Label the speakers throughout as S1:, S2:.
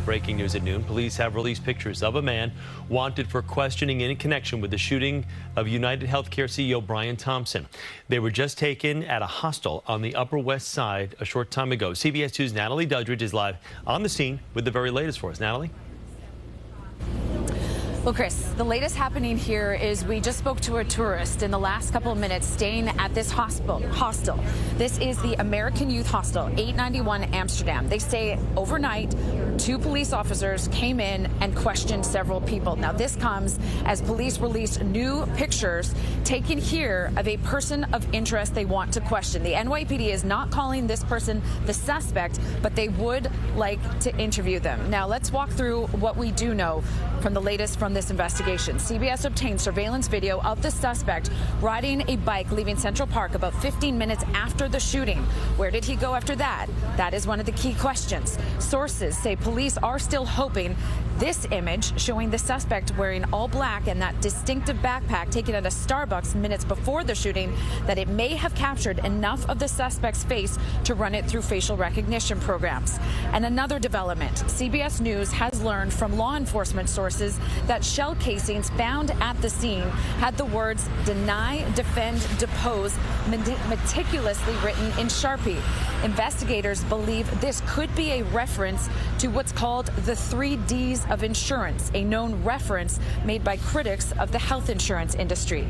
S1: breaking news at noon. Police have released pictures of a man wanted for questioning in connection with the shooting of UnitedHealthcare CEO Brian Thompson. They were just taken at a hostel on the Upper West Side a short time ago. CBS 2's Natalie Duddridge is live on the scene with the very latest for us. Natalie?
S2: Well, Chris, the latest happening here is we just spoke to a tourist in the last couple of minutes staying at this hostel. This is the American Youth Hostel, 891 Amsterdam. They stay overnight. 2 police officers came in and questioned several people. Now, this comes as police released new pictures taken here of a person of interest they want to question. The NYPD is not calling this person the suspect, but they would like to interview them. Now, let's walk through what we do know from the latest from this investigation. CBS obtained surveillance video of the suspect riding a bike leaving Central Park about 15 minutes after the shooting. Where did he go after that? That is one of the key questions. Sources say police are still hoping this image showing the suspect wearing all black and that distinctive backpack taken at a Starbucks minutes before the shooting, that it may have captured enough of the suspect's face to run it through facial recognition programs. And another development, CBS News has learned from law enforcement sources that shell casings found at the scene had the words "deny, defend, depose" meticulously written in Sharpie. Investigators believe this could be a reference to what's called the 3 Ds of insurance, a known reference made by critics of the health insurance industry.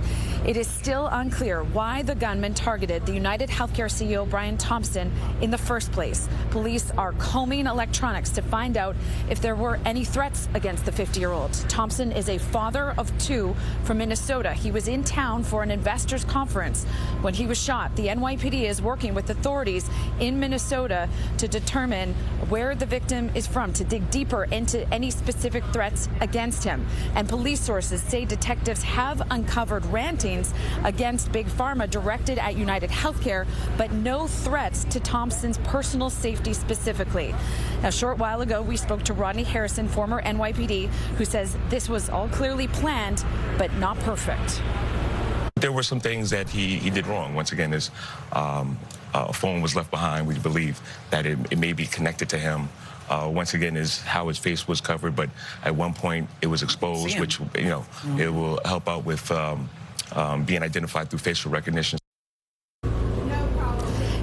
S2: It is still unclear why the gunman targeted the UnitedHealthcare CEO Brian Thompson in the first place. Police are combing electronics to find out if there were any threats against the 50-year-old. Thompson is a father of 2 from Minnesota. He was in town for an investors conference when he was shot. The NYPD is working with authorities in Minnesota to determine where the victim is from, to dig deeper into any specific threats against him. And police sources say detectives have uncovered rantings against Big Pharma directed at UnitedHealthcare, but no threats to Thompson's personal safety specifically. Now, a short while ago, we spoke to Rodney Harrison, former NYPD, who says this was all clearly planned, but not perfect.
S3: There were some things that he did wrong. Once again, his phone was left behind. We believe that it may be connected to him. Once again, is how his face was covered, but at one point it was exposed, which, you know, it will help out with being identified through facial recognition.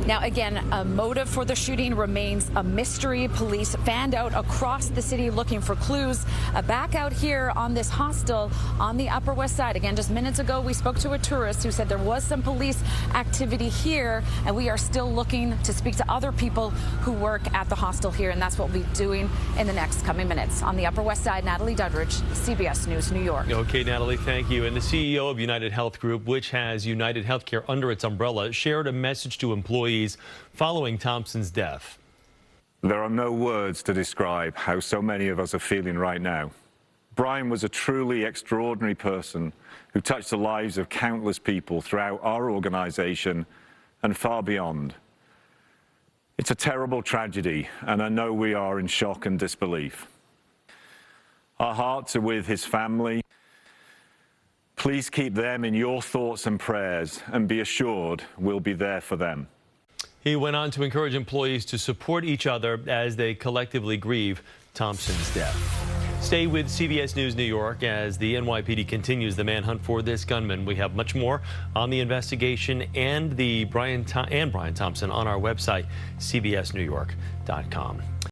S2: Now, again, a motive for the shooting remains a mystery. Police fanned out across the city looking for clues. Back out here on this hostel on the Upper West Side. Again, just minutes ago, we spoke to a tourist who said there was some police activity here, and we are still looking to speak to other people who work at the hostel here, and that's what we'll be doing in the next coming minutes. On the Upper West Side, Natalie Duddridge, CBS News, New York.
S1: Okay, Natalie, thank you. And the CEO of United Health Group, which has UnitedHealthcare under its umbrella, shared a message to employees following Thompson's death.
S4: There are no words to describe how so many of us are feeling right now. Brian was a truly extraordinary person who touched the lives of countless people throughout our organization and far beyond. It's a terrible tragedy, and I know we are in shock and disbelief. Our hearts are with his family. Please keep them in your thoughts and prayers, and be assured we'll be there for them.
S1: He went on to encourage employees to support each other as they collectively grieve Thompson's death. Stay with CBS News New York as the NYPD continues the manhunt for this gunman. We have much more on the investigation and Brian Thompson on our website, cbsnewyork.com.